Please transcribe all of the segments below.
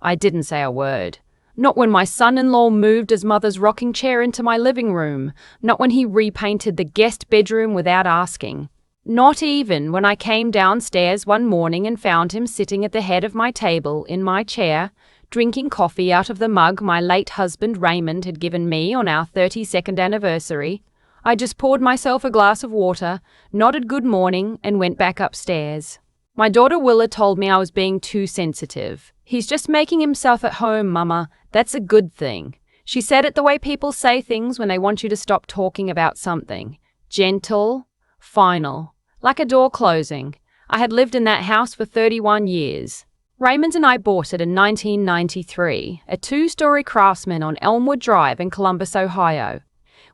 I didn't say a word. Not when my son-in-law moved his mother's rocking chair into my living room. Not when he repainted the guest bedroom without asking. Not even when I came downstairs one morning and found him sitting at the head of my table in my chair, drinking coffee out of the mug my late husband Raymond had given me on our 32nd anniversary. I just poured myself a glass of water, nodded good morning, and went back upstairs. My daughter Willa told me I was being too sensitive. He's just making himself at home, Mama. That's a good thing. She said it the way people say things when they want you to stop talking about something. Gentle, final, like a door closing. I had lived in that house for 31 years. Raymond and I bought it in 1993, a 2-story Craftsman on Elmwood Drive in Columbus, Ohio.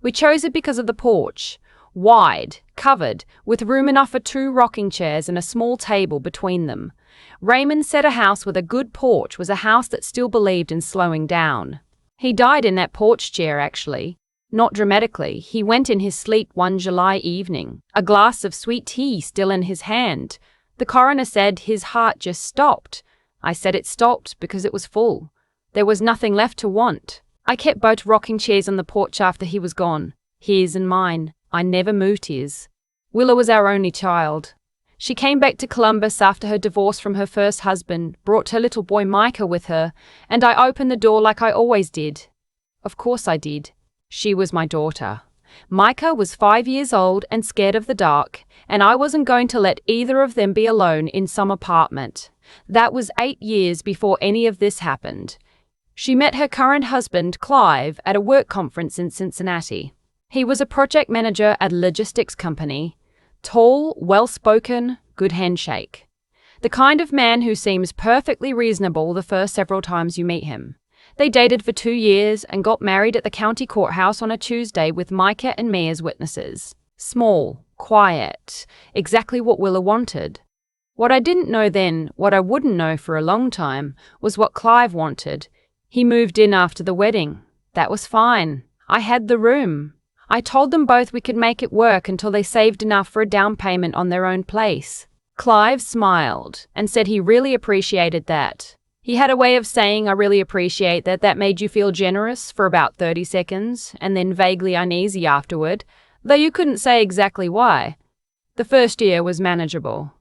We chose it because of the porch. Wide, covered, with room enough for 2 rocking chairs and a small table between them. Raymond said a house with a good porch was a house that still believed in slowing down. He died in that porch chair, actually. Not dramatically, he went in his sleep one July evening, a glass of sweet tea still in his hand. The coroner said his heart just stopped. I said it stopped because it was full. There was nothing left to want. I kept both rocking chairs on the porch after he was gone, his and mine. I never moved his. Willa was our only child. She came back to Columbus after her divorce from her first husband, brought her little boy Micah with her, and I opened the door like I always did. Of course I did. She was my daughter. Micah was 5 years old and scared of the dark, and I wasn't going to let either of them be alone in some apartment. That was 8 years before any of this happened. She met her current husband, Clive, at a work conference in Cincinnati. He was a project manager at a logistics company. Tall, well-spoken, good handshake. The kind of man who seems perfectly reasonable the first several times you meet him. They dated for 2 years and got married at the county courthouse on a Tuesday with Micah and me as witnesses. Small, quiet, exactly what Willa wanted. What I didn't know then, what I wouldn't know for a long time, was what Clive wanted. He moved in after the wedding. That was fine. I had the room. I told them both we could make it work until they saved enough for a down payment on their own place. Clive smiled and said he really appreciated that. He had a way of saying, I really appreciate that. That made you feel generous for about 30 seconds and then vaguely uneasy afterward, though you couldn't say exactly why. The first year was manageable.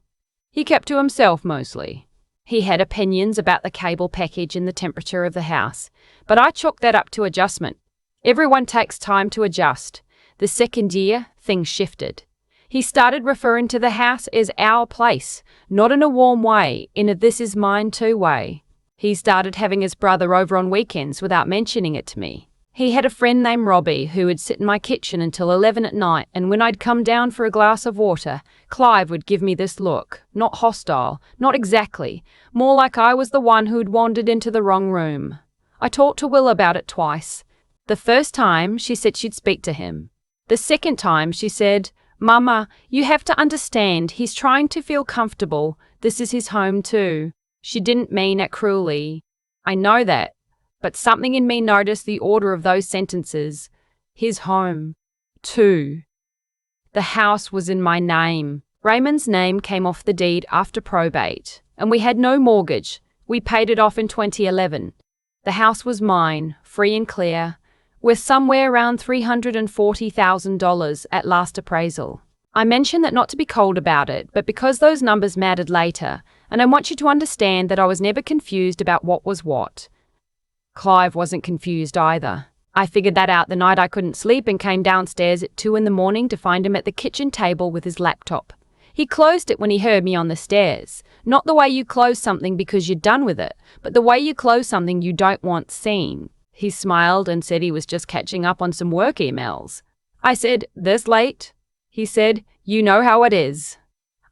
He kept to himself mostly. He had opinions about the cable package and the temperature of the house, but I chalked that up to adjustment. Everyone takes time to adjust. The second year, things shifted. He started referring to the house as our place, not in a warm way, in a this is mine too way. He started having his brother over on weekends without mentioning it to me. He had a friend named Robbie who would sit in my kitchen until 11 at night, and when I'd come down for a glass of water, Clive would give me this look, not hostile, not exactly, more like I was the one who'd wandered into the wrong room. I talked to Will about it twice. The first time, she said she'd speak to him. The second time, she said, Mama, you have to understand, he's trying to feel comfortable. This is his home too. She didn't mean it cruelly. I know that. But something in me noticed the order of those sentences. His home, too. The house was in my name. Raymond's name came off the deed after probate, and we had no mortgage. We paid it off in 2011. The house was mine, free and clear. We're somewhere around $340,000 at last appraisal. I mention that not to be cold about it, but because those numbers mattered later, and I want you to understand that I was never confused about what was what. Clive wasn't confused either. I figured that out the night I couldn't sleep and came downstairs at 2 a.m. to find him at the kitchen table with his laptop. He closed it when he heard me on the stairs. Not the way you close something because you're done with it, but the way you close something you don't want seen. He smiled and said he was just catching up on some work emails. I said, "This late?" He said, "You know how it is."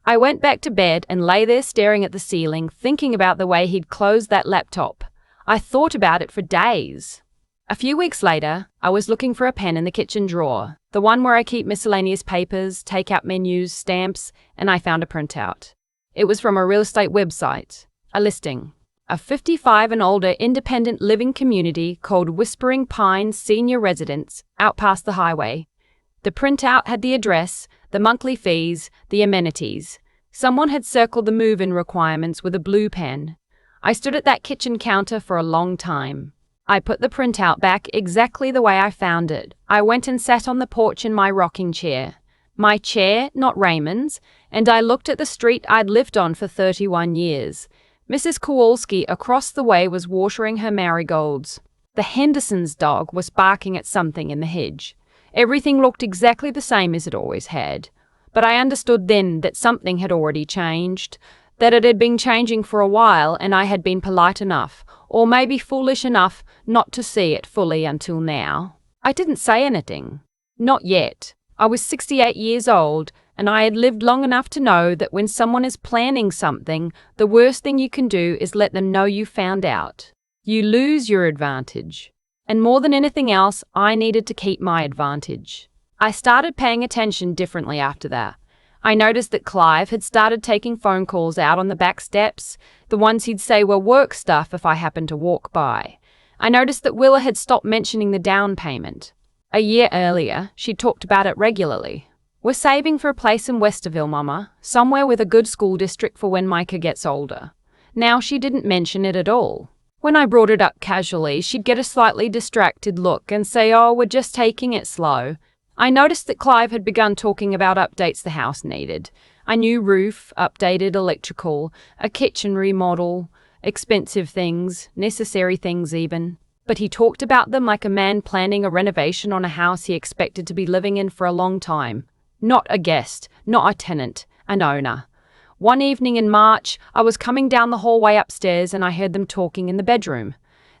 I went back to bed and lay there staring at the ceiling, thinking about the way he'd closed that laptop. I thought about it for days. A few weeks later, I was looking for a pen in the kitchen drawer, the one where I keep miscellaneous papers, take-out menus, stamps, and I found a printout. It was from a real estate website, a listing. A 55 and older independent living community called Whispering Pines Senior Residence out past the highway. The printout had the address, the monthly fees, the amenities. Someone had circled the move-in requirements with a blue pen. I stood at that kitchen counter for a long time. I put the printout back exactly the way I found it. I went and sat on the porch in my rocking chair. My chair, not Raymond's, and I looked at the street I'd lived on for 31 years. Mrs. Kowalski across the way was watering her marigolds. The Hendersons' dog was barking at something in the hedge. Everything looked exactly the same as it always had. But I understood then that something had already changed, that it had been changing for a while and I had been polite enough, or maybe foolish enough, not to see it fully until now. I didn't say anything. Not yet. I was 68 years old, and I had lived long enough to know that when someone is planning something, the worst thing you can do is let them know you found out. You lose your advantage. And more than anything else, I needed to keep my advantage. I started paying attention differently after that. I noticed that Clive had started taking phone calls out on the back steps, the ones he'd say were work stuff if I happened to walk by. I noticed that Willa had stopped mentioning the down payment. A year earlier, she'd talked about it regularly. We're saving for a place in Westerville, Mama, somewhere with a good school district for when Micah gets older. Now she didn't mention it at all. When I brought it up casually, she'd get a slightly distracted look and say, "Oh, we're just taking it slow." I noticed that Clive had begun talking about updates the house needed. A new roof, updated electrical, a kitchen remodel, expensive things, necessary things even. But he talked about them like a man planning a renovation on a house he expected to be living in for a long time. Not a guest, not a tenant, an owner. One evening in March, I was coming down the hallway upstairs and I heard them talking in the bedroom.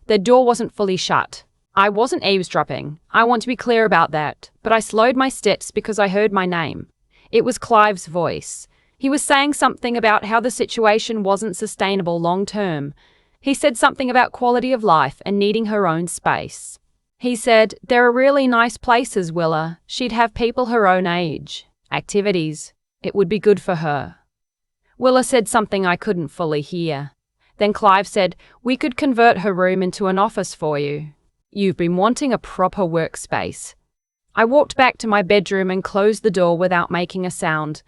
Their door wasn't fully shut. I wasn't eavesdropping, I want to be clear about that, but I slowed my steps because I heard my name. It was Clive's voice. He was saying something about how the situation wasn't sustainable long term. He said something about quality of life and needing her own space. He said, "There are really nice places, Willa. She'd have people her own age. Activities. It would be good for her." Willa said something I couldn't fully hear. Then Clive said, "We could convert her room into an office for you. You've been wanting a proper workspace." I walked back to my bedroom and closed the door without making a sound.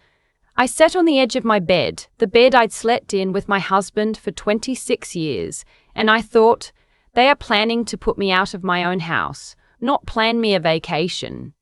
I sat on the edge of my bed, the bed I'd slept in with my husband for 26 years, and I thought, they are planning to put me out of my own house, not plan me a vacation,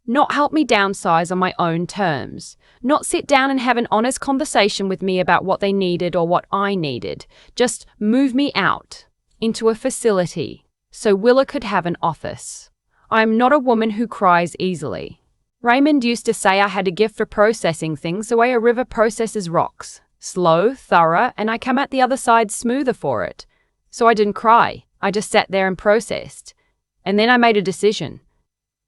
not help me downsize on my own terms, not sit down and have an honest conversation with me about what they needed or what I needed, just move me out into a facility so Willa could have an office. I'm not a woman who cries easily. Raymond used to say I had a gift for processing things the way a river processes rocks. Slow, thorough, and I come out the other side smoother for it. So I didn't cry. I just sat there and processed. And then I made a decision.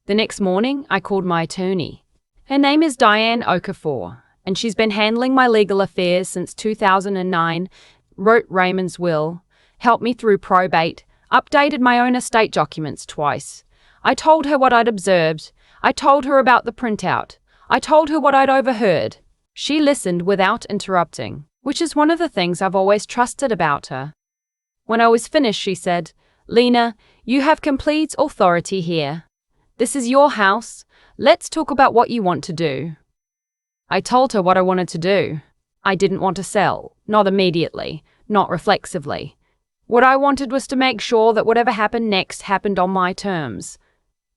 The next morning, I called my attorney. Her name is Diane Okafor, and she's been handling my legal affairs since 2009, wrote Raymond's will, helped me through probate, updated my own estate documents twice. I told her what I'd observed. I told her about the printout. I told her what I'd overheard. She listened without interrupting, which is one of the things I've always trusted about her. When I was finished, she said, "Lena, you have complete authority here. This is your house. Let's talk about what you want to do." I told her what I wanted to do. I didn't want to sell, not immediately, not reflexively. What I wanted was to make sure that whatever happened next happened on my terms.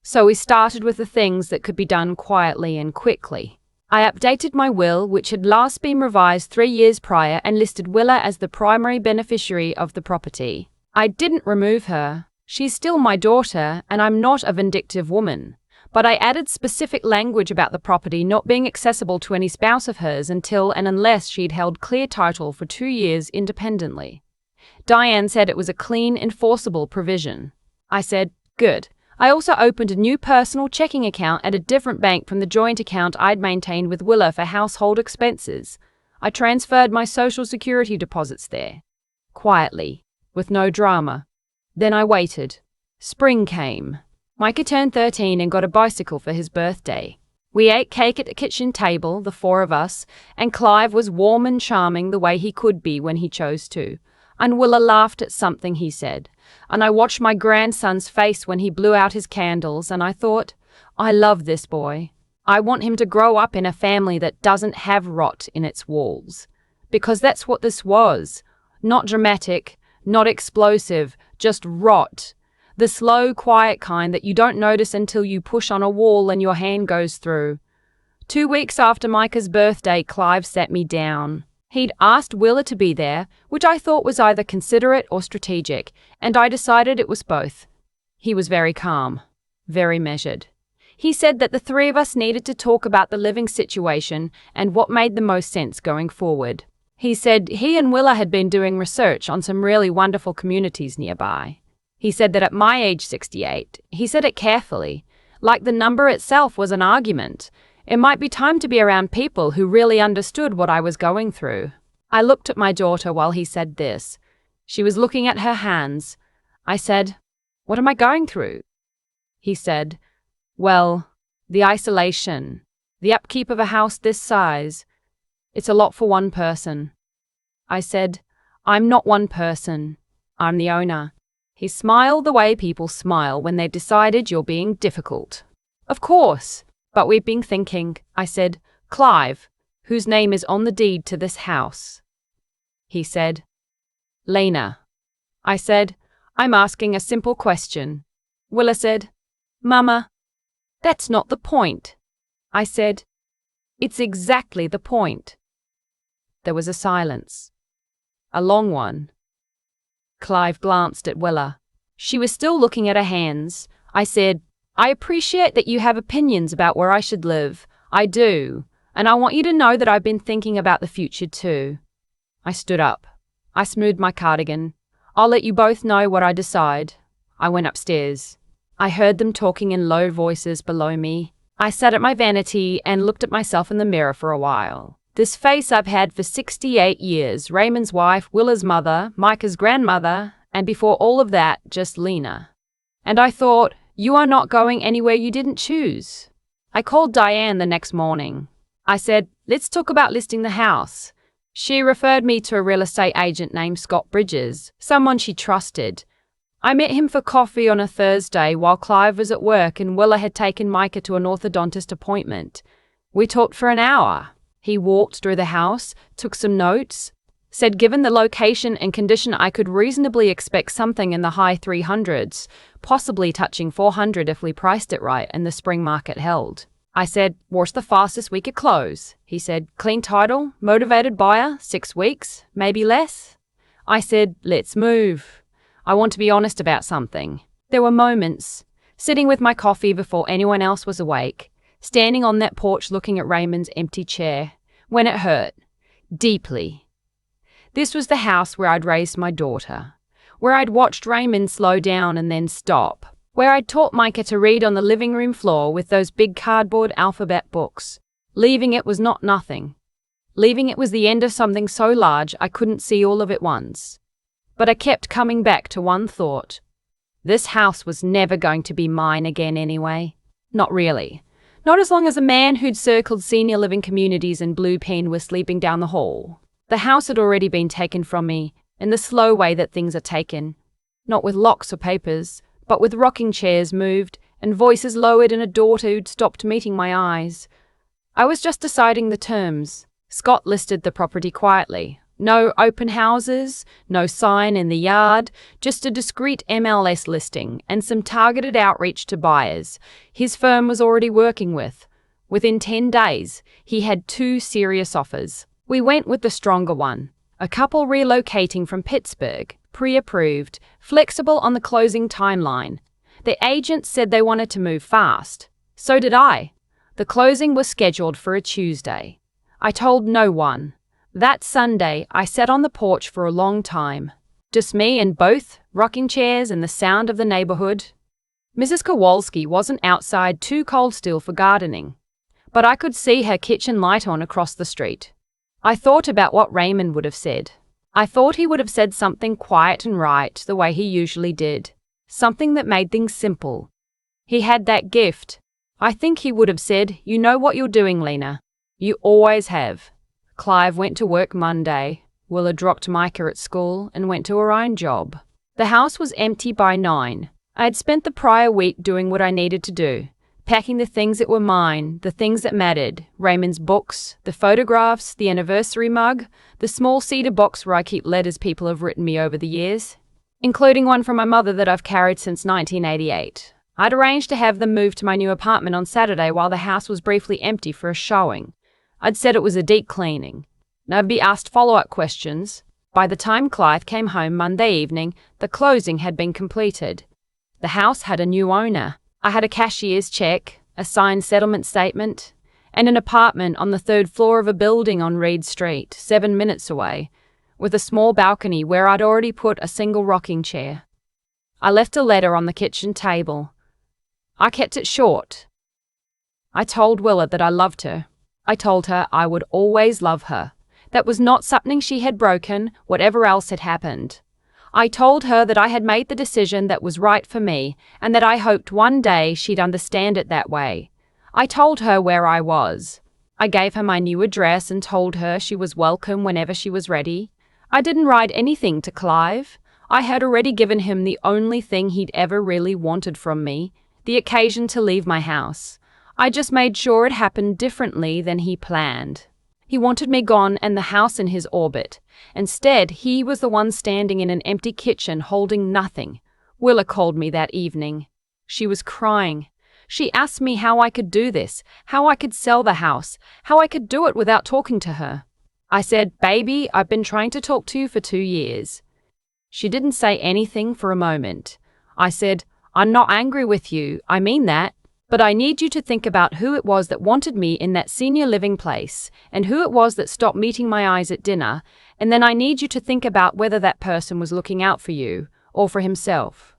So we started with the things that could be done quietly and quickly. I updated my will, which had last been revised 3 years prior, and listed Willa as the primary beneficiary of the property. I didn't remove her. She's still my daughter, and I'm not a vindictive woman. But I added specific language about the property not being accessible to any spouse of hers until and unless she'd held clear title for 2 years independently. Diane said it was a clean, enforceable provision. I said, "Good." I also opened a new personal checking account at a different bank from the joint account I'd maintained with Willa for household expenses. I transferred my Social Security deposits there. Quietly, with no drama. Then I waited. Spring came. Micah turned 13 and got a bicycle for his birthday. We ate cake at the kitchen table, the 4 of us, and Clive was warm and charming the way he could be when he chose to. And Willa laughed at something he said, and I watched my grandson's face when he blew out his candles, and I thought, I love this boy. I want him to grow up in a family that doesn't have rot in its walls. Because that's what this was. Not dramatic, Not explosive, just rot. The slow, quiet kind that you don't notice until you push on a wall and your hand goes through. 2 weeks after Micah's birthday, Clive sat me down. He'd asked Willa to be there, which I thought was either considerate or strategic, and I decided it was both. He was very calm, very measured. He said that the three of us needed to talk about the living situation and what made the most sense going forward. He said he and Willa had been doing research on some really wonderful communities nearby. He said that at my age 68, he said it carefully, like the number itself was an argument. It might be time to be around people who really understood what I was going through. I looked at my daughter while he said this. She was looking at her hands. I said, "What am I going through?" He said, "Well, the isolation, the upkeep of a house this size. It's a lot for one person." I said, "I'm not one person. I'm the owner." He smiled the way people smile when they've decided you're being difficult. "Of course. But we've been thinking," I said, "Clive, whose name is on the deed to this house?" He said, "Lena." I said, "I'm asking a simple question." Willa said, "Mama, that's not the point." I said, "It's exactly the point." There was a silence. A long one. Clive glanced at Willa. She was still looking at her hands. I said, "I appreciate that you have opinions about where I should live. I do. And I want you to know that I've been thinking about the future too." I stood up. I smoothed my cardigan. "I'll let you both know what I decide." I went upstairs. I heard them talking in low voices below me. I sat at my vanity and looked at myself in the mirror for a while. This face I've had for 68 years, Raymond's wife, Willa's mother, Micah's grandmother, and before all of that, just Lena. And I thought, you are not going anywhere you didn't choose. I called Diane the next morning. I said, "Let's talk about listing the house." She referred me to a real estate agent named Scott Bridges, someone she trusted. I met him for coffee on a Thursday while Clive was at work and Willa had taken Micah to an orthodontist appointment. We talked for an hour. He walked through the house, took some notes, said given the location and condition I could reasonably expect something in the high 300s, possibly touching 400 if we priced it right and the spring market held. I said, "What's the fastest we could close?" He said, "Clean title, motivated buyer, 6 weeks, maybe less." I said, "Let's move. I want to be honest about something." There were moments, sitting with my coffee before anyone else was awake, standing on that porch looking at Raymond's empty chair, when it hurt, deeply. This was the house where I'd raised my daughter, where I'd watched Raymond slow down and then stop, where I'd taught Micah to read on the living room floor with those big cardboard alphabet books. Leaving it was not nothing. Leaving it was the end of something so large I couldn't see all of it once. But I kept coming back to one thought. This house was never going to be mine again anyway. Not really. Not as long as a man who'd circled senior living communities in Blue Pen was sleeping down the hall. The house had already been taken from me, in the slow way that things are taken. Not with locks or papers, but with rocking chairs moved and voices lowered and a daughter who'd stopped meeting my eyes. I was just deciding the terms. Scott listed the property quietly. No open houses, no sign in the yard, just a discreet MLS listing and some targeted outreach to buyers his firm was already working with. Within 10 days, he had 2 serious offers. We went with the stronger one, a couple relocating from Pittsburgh, pre-approved, flexible on the closing timeline. The agent said they wanted to move fast. So did I. The closing was scheduled for a Tuesday. I told no one. That Sunday, I sat on the porch for a long time. Just me and both rocking chairs and the sound of the neighborhood. Mrs. Kowalski wasn't outside, too cold still for gardening, but I could see her kitchen light on across the street. I thought about what Raymond would have said. I thought he would have said something quiet and right, the way he usually did. Something that made things simple. He had that gift. I think he would have said, "You know what you're doing, Lena. You always have." Clive went to work Monday. Willa dropped Micah at school and went to her own job. The house was empty by 9. I had spent the prior week doing what I needed to do, packing the things that were mine, the things that mattered, Raymond's books, the photographs, the anniversary mug, the small cedar box where I keep letters people have written me over the years, including one from my mother that I've carried since 1988. I'd arranged to have them move to my new apartment on Saturday while the house was briefly empty for a showing. I'd said it was a deep cleaning, and I'd be asked follow-up questions. By the time Clive came home Monday evening, the closing had been completed. The house had a new owner. I had a cashier's check, a signed settlement statement, and an apartment on the third floor of a building on Reed Street, 7 minutes away, with a small balcony where I'd already put a single rocking chair. I left a letter on the kitchen table. I kept it short. I told Willa that I loved her. I told her I would always love her. That was not something she had broken, whatever else had happened. I told her that I had made the decision that was right for me, and that I hoped one day she'd understand it that way. I told her where I was. I gave her my new address and told her she was welcome whenever she was ready. I didn't write anything to Clive. I had already given him the only thing he'd ever really wanted from me, the occasion to leave my house. I just made sure it happened differently than he planned. He wanted me gone and the house in his orbit. Instead, he was the one standing in an empty kitchen holding nothing. Willa called me that evening. She was crying. She asked me how I could do this, how I could sell the house, how I could do it without talking to her. I said, "Baby, I've been trying to talk to you for 2 years." She didn't say anything for a moment. I said, "I'm not angry with you, I mean that. But I need you to think about who it was that wanted me in that senior living place, and who it was that stopped meeting my eyes at dinner, and then I need you to think about whether that person was looking out for you, or for himself."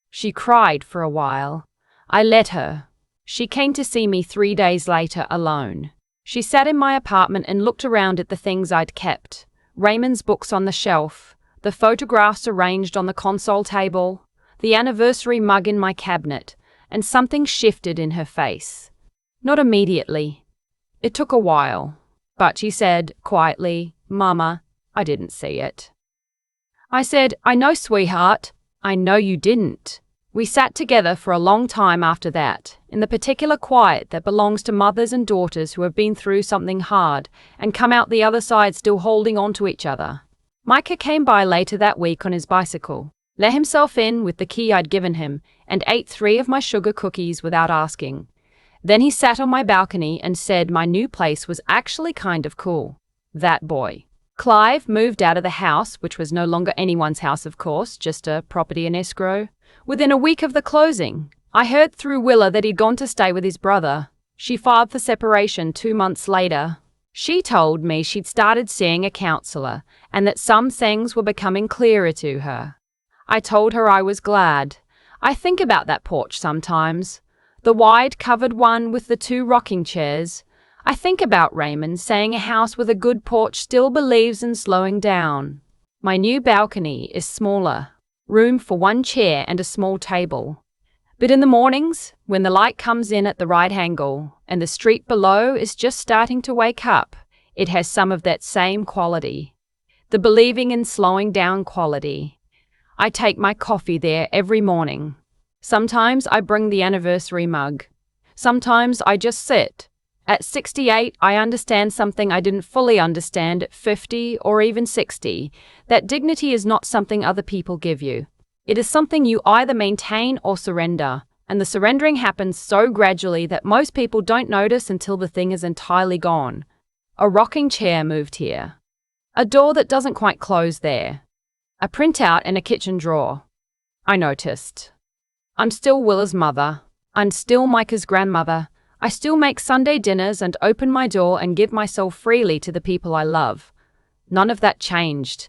She cried for a while. I let her. She came to see me 3 days later alone. She sat in my apartment and looked around at the things I'd kept. Raymond's books on the shelf, the photographs arranged on the console table, the anniversary mug in my cabinet, and something shifted in her face. Not immediately. It took a while. But she said, quietly, "Mama, I didn't see it." I said, "I know, sweetheart. I know you didn't." We sat together for a long time after that, in the particular quiet that belongs to mothers and daughters who have been through something hard and come out the other side still holding on to each other. Micah came by later that week on his bicycle, let himself in with the key I'd given him, and ate 3 of my sugar cookies without asking. Then he sat on my balcony and said my new place was actually kind of cool. That boy. Clive moved out of the house, which was no longer anyone's house, of course, just a property in escrow. Within a week of the closing, I heard through Willa that he'd gone to stay with his brother. She filed for separation 2 months later. She told me she'd started seeing a counselor and that some things were becoming clearer to her. I told her I was glad. I think about that porch sometimes, the wide covered one with the 2 rocking chairs. I think about Raymond saying a house with a good porch still believes in slowing down. My new balcony is smaller, room for 1 chair and a small table. But in the mornings, when the light comes in at the right angle and the street below is just starting to wake up, it has some of that same quality. The believing in slowing down quality. I take my coffee there every morning. Sometimes I bring the anniversary mug. Sometimes I just sit. At 68, I understand something I didn't fully understand at 50 or even 60. That dignity is not something other people give you. It is something you either maintain or surrender, and the surrendering happens so gradually that most people don't notice until the thing is entirely gone. A rocking chair moved here. A door that doesn't quite close there. A printout in a kitchen drawer. I noticed. I'm still Willa's mother. I'm still Micah's grandmother. I still make Sunday dinners and open my door and give myself freely to the people I love. None of that changed.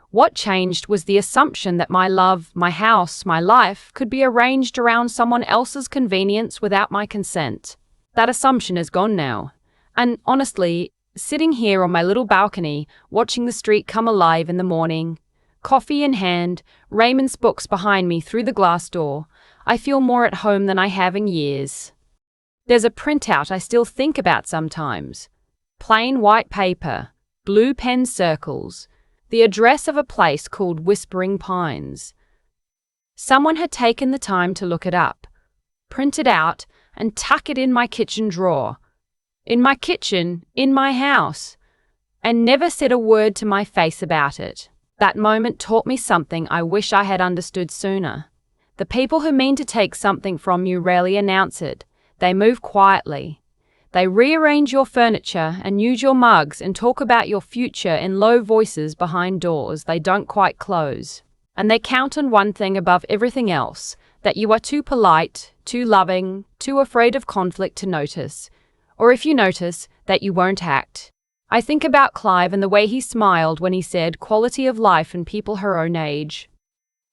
What changed was the assumption that my love, my house, my life could be arranged around someone else's convenience without my consent. That assumption is gone now. And honestly, sitting here on my little balcony, watching the street come alive in the morning, coffee in hand, Raymond's books behind me through the glass door, I feel more at home than I have in years. There's a printout I still think about sometimes. Plain white paper, blue pen circles, the address of a place called Whispering Pines. Someone had taken the time to look it up, print it out, and tuck it in my kitchen drawer. In my kitchen, in my house, and never said a word to my face about it. That moment taught me something I wish I had understood sooner. The people who mean to take something from you rarely announce it. They move quietly. They rearrange your furniture and use your mugs and talk about your future in low voices behind doors they don't quite close. And they count on one thing above everything else, that you are too polite, too loving, too afraid of conflict to notice. Or if you notice, that you won't act. I think about Clive and the way he smiled when he said quality of life in people her own age.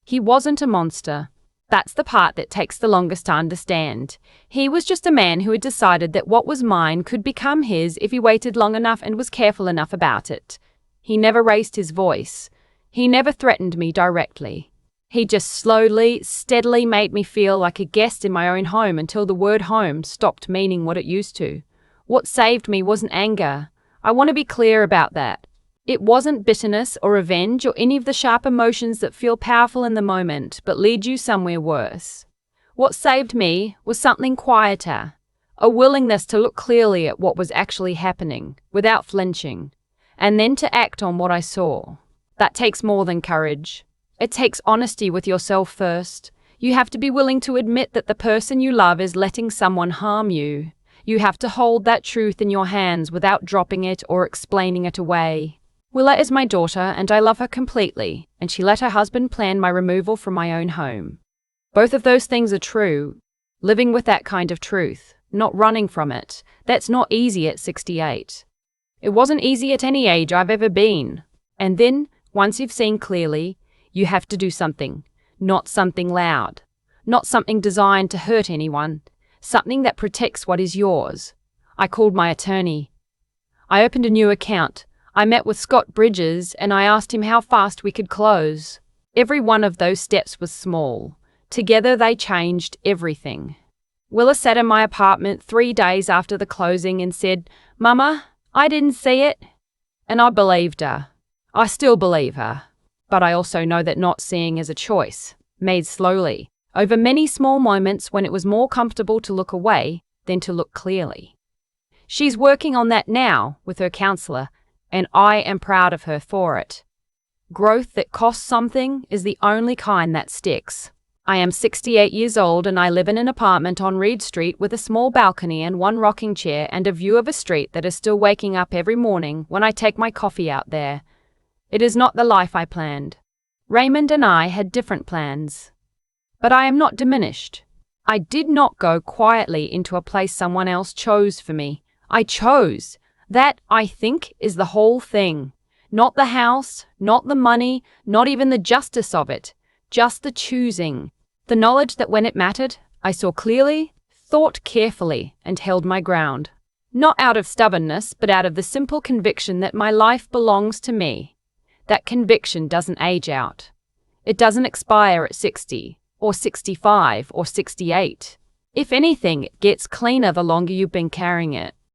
He wasn't a monster. That's the part that takes the longest to understand. He was just a man who had decided that what was mine could become his if he waited long enough and was careful enough about it. He never raised his voice. He never threatened me directly. He just slowly, steadily made me feel like a guest in my own home until the word home stopped meaning what it used to. What saved me wasn't anger. I want to be clear about that. It wasn't bitterness or revenge or any of the sharp emotions that feel powerful in the moment but lead you somewhere worse. What saved me was something quieter, a willingness to look clearly at what was actually happening without flinching, and then to act on what I saw. That takes more than courage. It takes honesty with yourself first. You have to be willing to admit that the person you love is letting someone harm you. You have to hold that truth in your hands without dropping it or explaining it away. Willa is my daughter and I love her completely, and she let her husband plan my removal from my own home. Both of those things are true. Living with that kind of truth, not running from it, that's not easy at 68. It wasn't easy at any age I've ever been. And then, once you've seen clearly, you have to do something. Not something loud. Not something designed to hurt anyone. Something that protects what is yours. I called my attorney. I opened a new account. I met with Scott Bridges and I asked him how fast we could close. Every one of those steps was small. Together they changed everything. Willa sat in my apartment 3 days after the closing and said, "Mama, I didn't see it." And I believed her. I still believe her. But I also know that not seeing is a choice, made slowly, over many small moments when it was more comfortable to look away than to look clearly. She's working on that now with her counselor, and I am proud of her for it. Growth that costs something is the only kind that sticks. I am 68 years old and I live in an apartment on Reed Street with a small balcony and one rocking chair and a view of a street that is still waking up every morning when I take my coffee out there. It is not the life I planned. Raymond and I had different plans. But I am not diminished. I did not go quietly into a place someone else chose for me. I chose. That, I think, is the whole thing. Not the house, not the money, not even the justice of it. Just the choosing. The knowledge that when it mattered, I saw clearly, thought carefully, and held my ground. Not out of stubbornness, but out of the simple conviction that my life belongs to me. That conviction doesn't age out. It doesn't expire at 60, or 65, or 68. If anything, it gets cleaner the longer you've been carrying it.